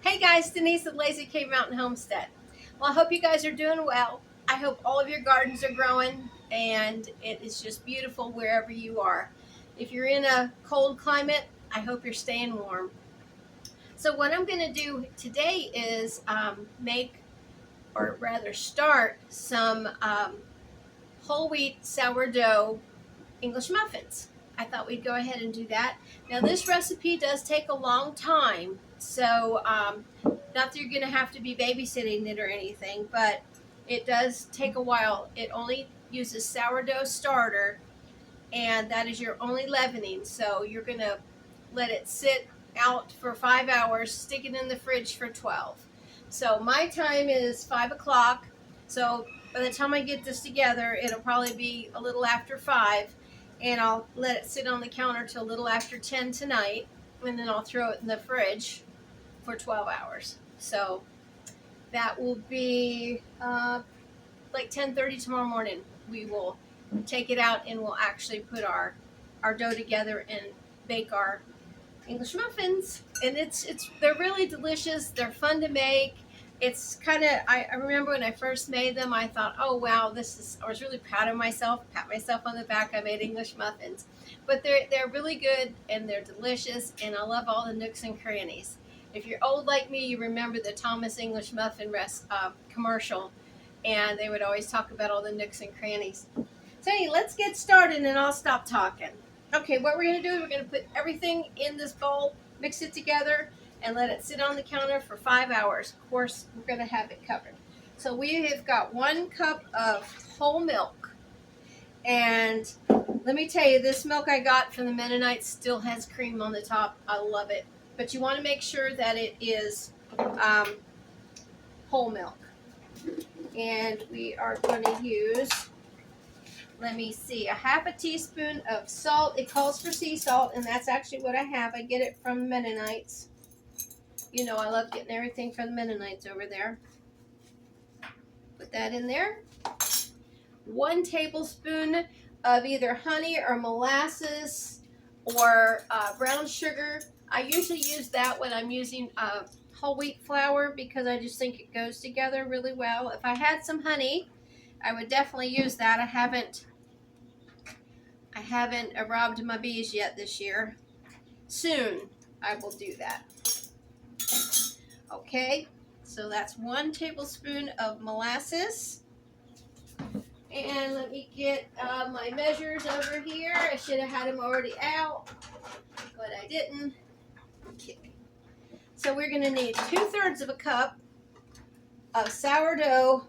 Hey guys, Denise at Lazy Cave Mountain Homestead. Well, I hope you guys are doing well. I hope all of your gardens are growing and it is just beautiful wherever you are. If you're in a cold climate, I hope you're staying warm. So what I'm going to do today is make, or rather start, some whole wheat sourdough English muffins. I thought we'd go ahead and do that. Now this recipe does take a long time, so not that you're going to have to be babysitting it or anything, but it does take a while. It only uses sourdough starter, and that is your only leavening. So you're going to let it sit out for 5 hours, stick it in the fridge for 12. So my time is 5 o'clock. So by the time I get this together, it'll probably be a little after 5. And I'll let it sit on the counter till a little after 10 tonight. And then I'll throw it in the fridge for 12 hours. So that will be like 10:30 tomorrow morning. We will take it out and we'll actually put our dough together and bake our English muffins. And they're really delicious. They're fun to make. It's kind of, I remember when I first made them, I thought, oh wow, I was really proud of myself, pat myself on the back. I made English muffins. But they're really good and they're delicious, and I love all the nooks and crannies. If you're old like me, you remember the Thomas English Muffin commercial, and they would always talk about all the nooks and crannies. So hey, let's get started and I'll stop talking. Okay, what we're going to do is we're going to put everything in this bowl, mix it together, and let it sit on the counter for 5 hours. Of course, we're going to have it covered. So we have got 1 cup of whole milk. And let me tell you, this milk I got from the Mennonites still has cream on the top. I love it. But you want to make sure that it is whole milk. And we are going to use, let me see, a half a teaspoon of salt. It calls for sea salt, and that's actually what I have. I get it from Mennonites. You know, I love getting everything from the Mennonites over there. Put that in there. 1 tablespoon of either honey or molasses or brown sugar. I usually use that when I'm using whole wheat flour because I just think it goes together really well. If I had some honey, I would definitely use that. I haven't robbed my bees yet this year. Soon I will do that. Okay, so that's 1 tablespoon of molasses. And let me get my measures over here. I should have had them already out, but I didn't. Okay. So we're going to need 2/3 of a cup of sourdough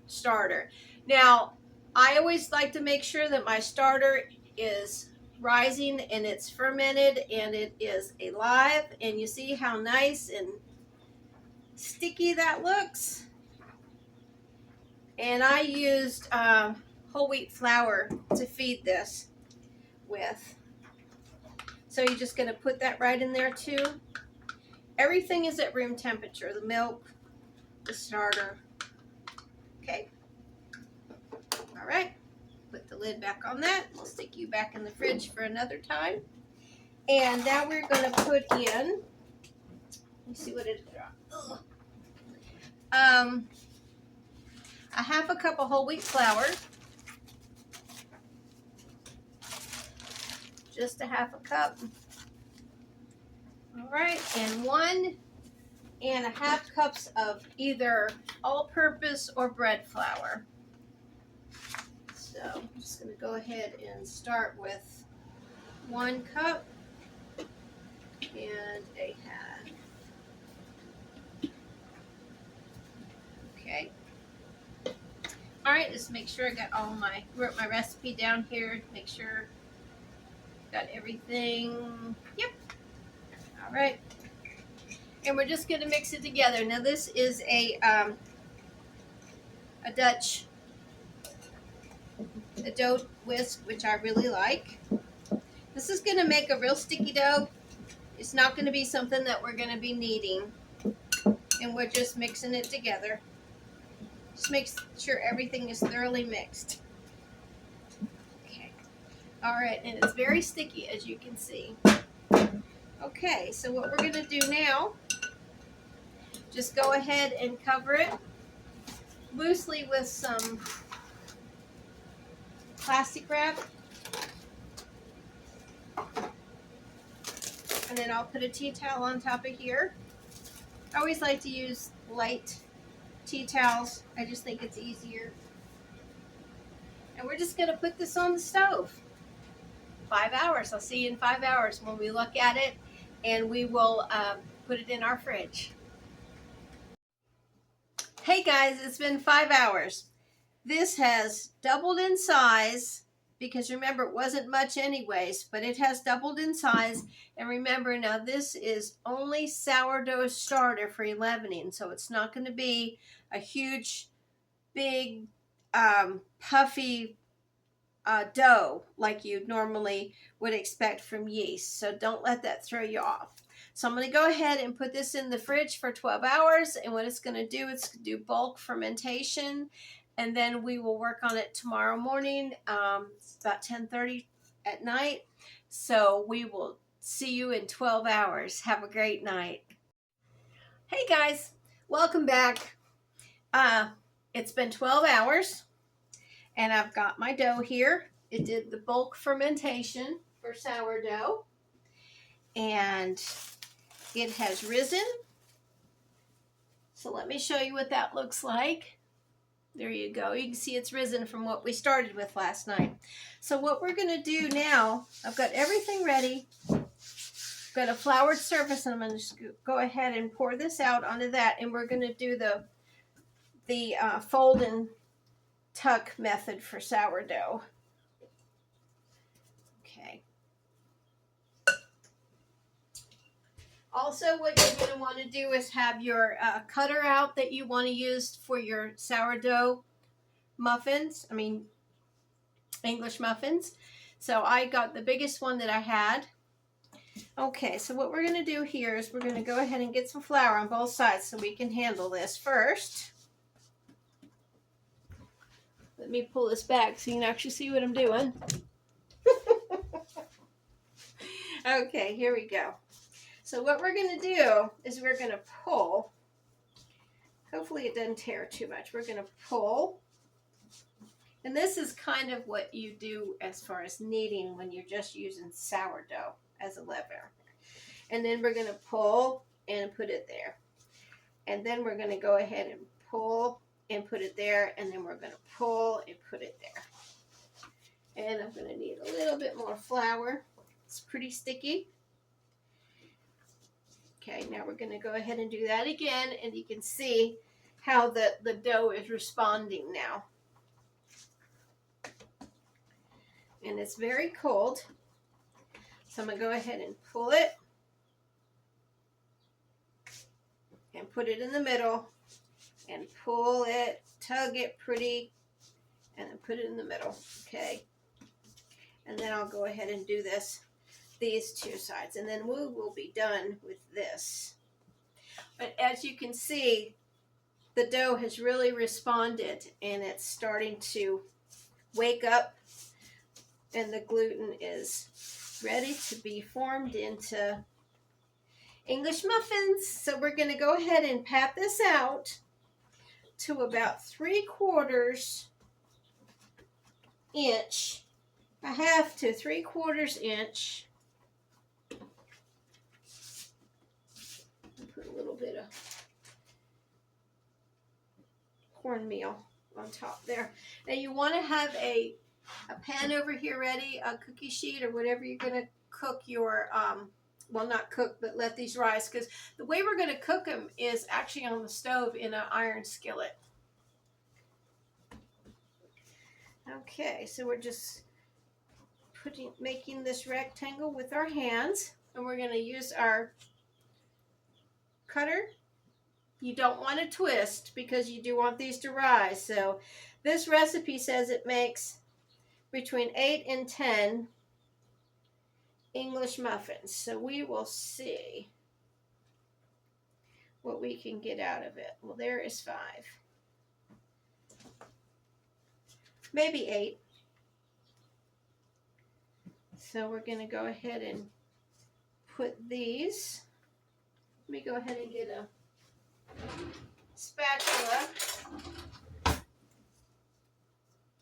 starter. Now, I always like to make sure that my starter is rising and it's fermented and it is alive. And you see how nice and sticky that looks. And I used whole wheat flour to feed this with. So you're just going to put that right in there too. Everything is at room temperature. The milk, the starter. Okay. All right. Put the lid back on that. We'll stick you back in the fridge for another time. And now we're going to put in, let me see what it dropped. A half a cup of whole wheat flour. Just a half a cup. All right, and 1 1/2 cups of either all-purpose or bread flour. So I'm just going to go ahead and start with 1 cup and a half. Okay. All right, just make sure I got wrote my recipe down here. Make sure got everything. Yep. All right. And we're just going to mix it together. Now this is a Dutch dough whisk, which I really like. This is going to make a real sticky dough. It's not going to be something that we're going to be kneading. And we're just mixing it together. Just make sure everything is thoroughly mixed. Okay. All right, and it's very sticky, as you can see. Okay, so what we're going to do now Just go ahead and cover it loosely with some plastic wrap. And then I'll put a tea towel on top of here. I always like to use light tea towels. I just think it's easier. And we're just going to put this on the stove. 5 hours. I'll see you in 5 hours when we look at it, and we will put it in our fridge. Hey guys, it's been 5 hours. This has doubled in size, because remember, it wasn't much anyways, but it has doubled in size. And remember, now this is only sourdough starter for 11ing, so it's not going to be a huge, big, puffy dough like you normally would expect from yeast. So don't let that throw you off. So I'm going to go ahead and put this in the fridge for 12 hours. And what it's going to do, it's going to do bulk fermentation. And then we will work on it tomorrow morning. It's about 10:30 at night. So we will see you in 12 hours. Have a great night. Hey guys, welcome back. It's been 12 hours. And I've got my dough here. It did the bulk fermentation for sourdough. And it has risen. So let me show you what that looks like. There you go. You can see it's risen from what we started with last night. So what we're going to do now, I've got everything ready. I've got a floured surface, and I'm going to just go ahead and pour this out onto that. And we're going to do the fold and tuck method for sourdough. Okay. Also, what you're going to want to do is have your cutter out that you want to use for your sourdough muffins. English muffins. So I got the biggest one that I had. Okay, so what we're going to do here is we're going to go ahead and get some flour on both sides so we can handle this first. Let me pull this back so you can actually see what I'm doing. Okay, here we go. So what we're going to do is we're going to pull. Hopefully it doesn't tear too much. We're going to pull. And this is kind of what you do as far as kneading when you're just using sourdough as a leavener. And then we're going to pull and put it there. And then we're going to go ahead and pull and put it there, and then we're going to pull and put it there. And I'm going to need a little bit more flour. It's pretty sticky. Okay, now we're going to go ahead and do that again, and you can see how the dough is responding now. And it's very cold, so I'm going to go ahead and pull it and put it in the middle. And pull it, tug it pretty, and then put it in the middle, okay? And then I'll go ahead and do these two sides, and then we will be done with this. But as you can see, the dough has really responded, and it's starting to wake up, and the gluten is ready to be formed into English muffins. So we're going to go ahead and pat this out to about 3/4 inch, a half to 3/4 inch. Put a little bit of cornmeal on top there. Now you want to have a pan over here ready, a cookie sheet or whatever you're going to cook your, well, not cook, but let these rise, because the way we're going to cook them is actually on the stove in an iron skillet. Okay, so we're just making this rectangle with our hands, and we're going to use our cutter. You don't want to twist because you do want these to rise. So this recipe says it makes between 8 and 10 English muffins. So we will see what we can get out of it. Well, there is 5. Maybe 8. So we're going to go ahead and put these. Let me go ahead and get a spatula.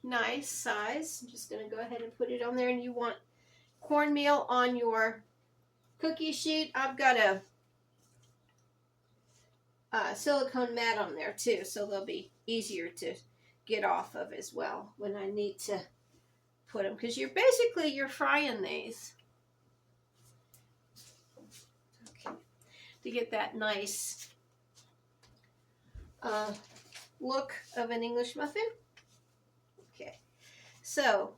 Nice size. I'm just going to go ahead and put it on there, and you want cornmeal on your cookie sheet. I've got a silicone mat on there too, so they'll be easier to get off of as well when I need to put them, because you're frying these. Okay, to get that nice look of an English muffin. Okay, so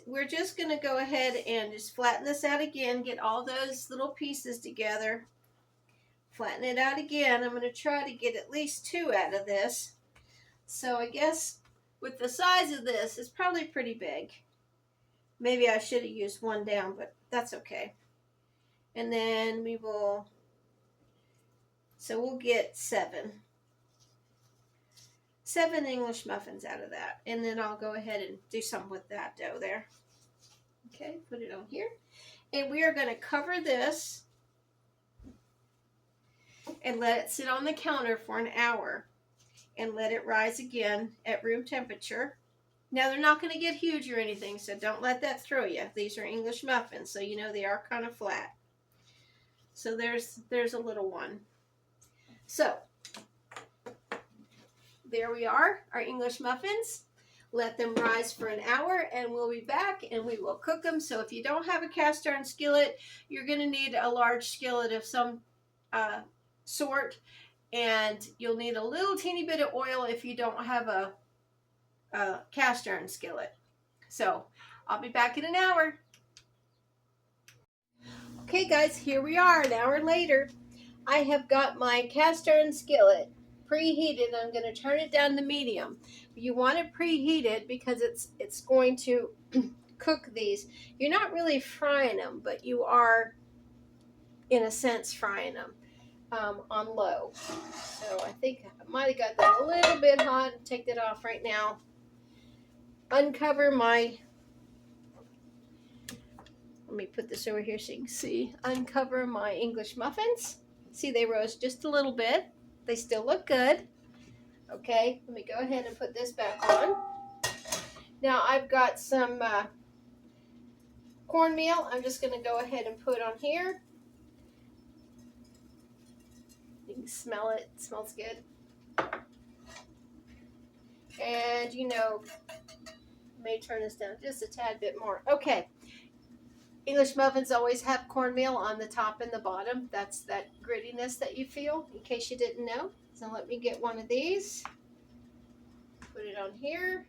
we're just going to go ahead and just flatten this out again, get all those little pieces together, flatten it out again. I'm going to try to get at least 2 out of this. So I guess with the size of this, it's probably pretty big. Maybe I should have used 1 down, but that's okay. And then we'll get 7 English muffins out of that. And then I'll go ahead and do something with that dough there. Okay, put it on here. And we are going to cover this and let it sit on the counter for an hour and let it rise again at room temperature. Now, they're not going to get huge or anything, so don't let that throw you. These are English muffins, so you know they are kind of flat. So there's a little one. So there we are, our English muffins. Let them rise for an hour, and we'll be back and we will cook them. So if you don't have a cast iron skillet, you're going to need a large skillet of some sort, and you'll need a little teeny bit of oil if you don't have a cast iron skillet. So I'll be back in an hour. Okay guys, here we are an hour later. I have got my cast iron skillet preheated. I'm going to turn it down to medium. You want it preheated because it's going to cook these. You're not really frying them, but you are, in a sense, frying them on low. So I think I might have got that a little bit hot. Take that off right now. Uncover my, let me put this over here so you can see. Uncover my English muffins. See, they rose just a little bit. They still look good. Okay, let me go ahead and put this back on. Now I've got some cornmeal. I'm just going to go ahead and put on here. You can smell it. It smells good. And you know, may turn this down just a tad bit more. Okay. English muffins always have cornmeal on the top and the bottom. That's that grittiness that you feel, in case you didn't know. So let me get one of these. Put it on here.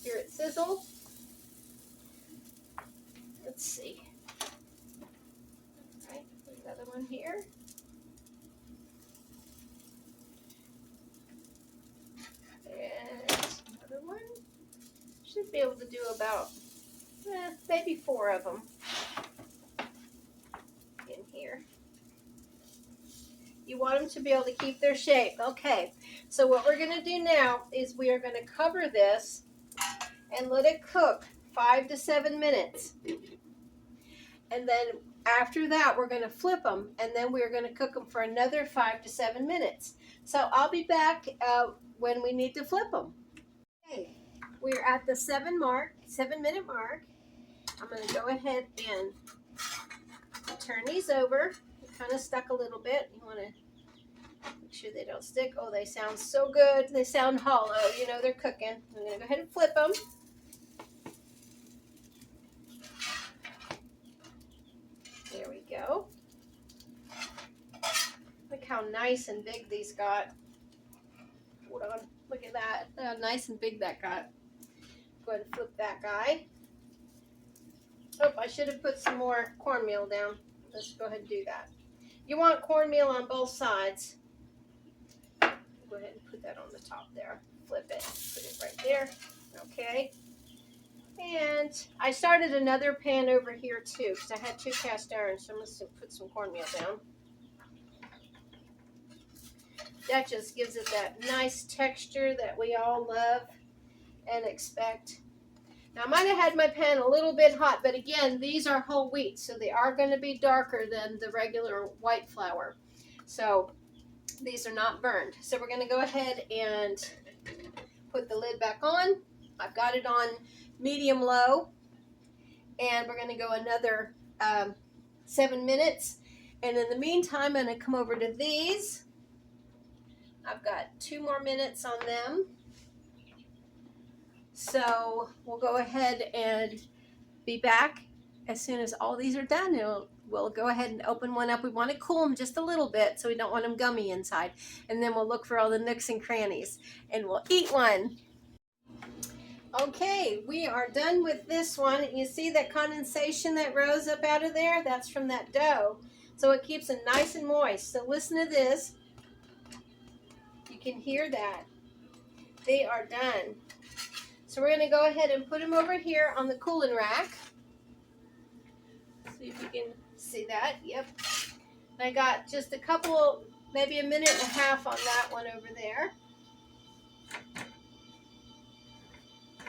Hear it sizzle. Let's see. All right, put another one here. And another one. Should be able to do about maybe 4 of them in here. You want them to be able to keep their shape. Okay, so what we're going to do now is we are going to cover this and let it cook 5 to 7 minutes. And then after that, we're going to flip them, and then we're going to cook them for another 5 to 7 minutes. So I'll be back when we need to flip them. Okay, we're at the 7-minute mark. I'm going to go ahead and turn these over. They're kind of stuck a little bit. You want to make sure they don't stick. Oh, they sound so good. They sound hollow. You know they're cooking. I'm going to go ahead and flip them. There we go. Look how nice and big these got. Hold on. Look at that. How nice and big that got. Go ahead and flip that guy. Oh, I should have put some more cornmeal down. Let's go ahead and do that. You want cornmeal on both sides. Go ahead and put that on the top there. Flip it. Put it right there. Okay. And I started another pan over here too because I had 2 cast irons, so I'm going to put some cornmeal down. That just gives it that nice texture that we all love and expect. Now I might have had my pan a little bit hot, but again, these are whole wheat, so they are going to be darker than the regular white flour. So these are not burned. So we're going to go ahead and put the lid back on. I've got it on medium low, and we're going to go another 7 minutes. And in the meantime, I'm going to come over to these. I've got 2 more minutes on them. So we'll go ahead and be back as soon as all these are done. We'll go ahead and open one up. We want to cool them just a little bit, so we don't want them gummy inside. And then we'll look for all the nooks and crannies, and we'll eat one. Okay, we are done with this one. You see that condensation that rose up out of there? That's from that dough. So it keeps it nice and moist. So listen to this. You can hear that. They are done. So we're going to go ahead and put them over here on the cooling rack. See if you can see that. Yep. And I got just a couple, maybe a minute and a half on that one over there.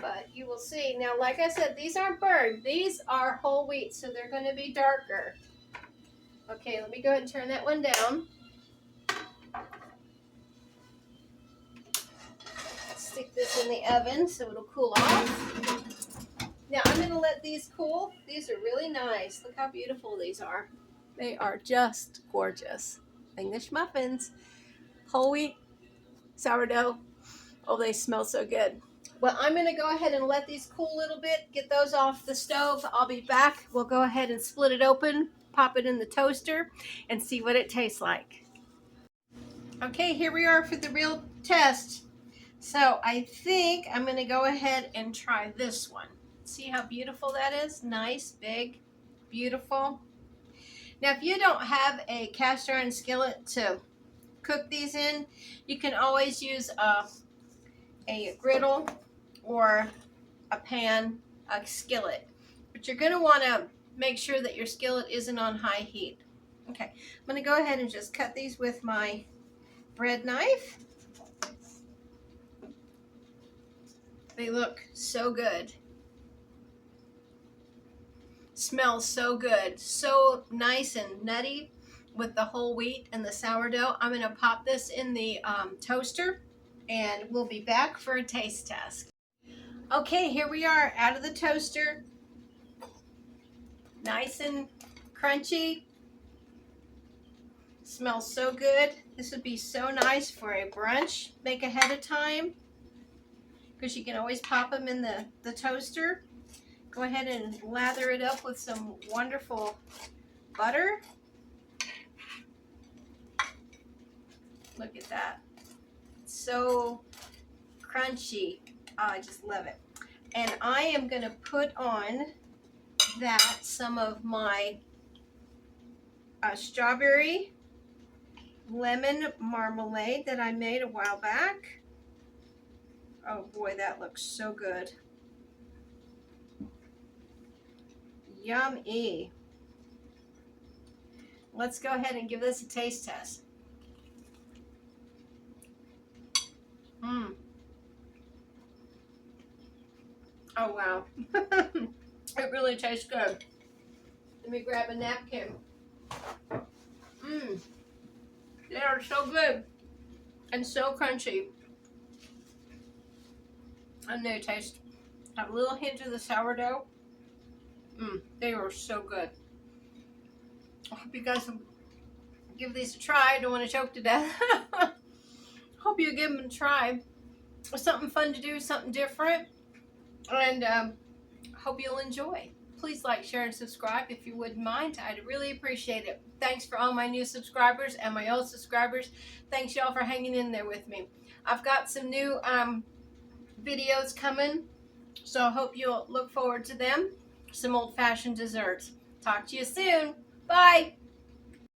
But you will see. Now, like I said, these aren't burned. These are whole wheat, so they're going to be darker. Okay, let me go ahead and turn that one down. Stick this in the oven so it'll cool off. Now, I'm going to let these cool. These are really nice. Look how beautiful these are. They are just gorgeous. English muffins, whole wheat, sourdough. Oh, they smell so good. Well, I'm going to go ahead and let these cool a little bit, get those off the stove. I'll be back. We'll go ahead and split it open, pop it in the toaster, and see what it tastes like. Okay, here we are for the real test. So I think I'm going to go ahead and try this one. See how beautiful that is? Nice, big, beautiful. Now, if you don't have a cast iron skillet to cook these in, you can always use a griddle or a pan, a skillet. But you're going to want to make sure that your skillet isn't on high heat. Okay, I'm going to go ahead and just cut these with my bread knife. They look so good. Smells so good. So nice and nutty with the whole wheat and the sourdough. I'm going to pop this in the toaster, and we'll be back for a taste test. Okay, here we are out of the toaster. Nice and crunchy. Smells so good. This would be so nice for a brunch. Make ahead of time, because you can always pop them in the toaster. Go ahead and lather it up with some wonderful butter. Look at that. It's so crunchy. Oh, I just love it. And I am going to put on that some of my strawberry lemon marmalade that I made a while back. Oh boy, that looks so good. Yummy. Let's go ahead and give this a taste test. Oh wow. It really tastes good. Let me grab a napkin. They are so good and so crunchy. And they taste, have a little hint of the sourdough. They are so good. I hope you guys will give these a try. I don't want to choke to death. Hope you give them a try. It's something fun to do, something different. And hope you'll enjoy. Please like, share, and subscribe if you wouldn't mind. I'd really appreciate it. Thanks for all my new subscribers and my old subscribers. Thanks y'all for hanging in there with me. I've got some new videos coming, so I hope you'll look forward to them. Some old-fashioned desserts. Talk to you soon. Bye.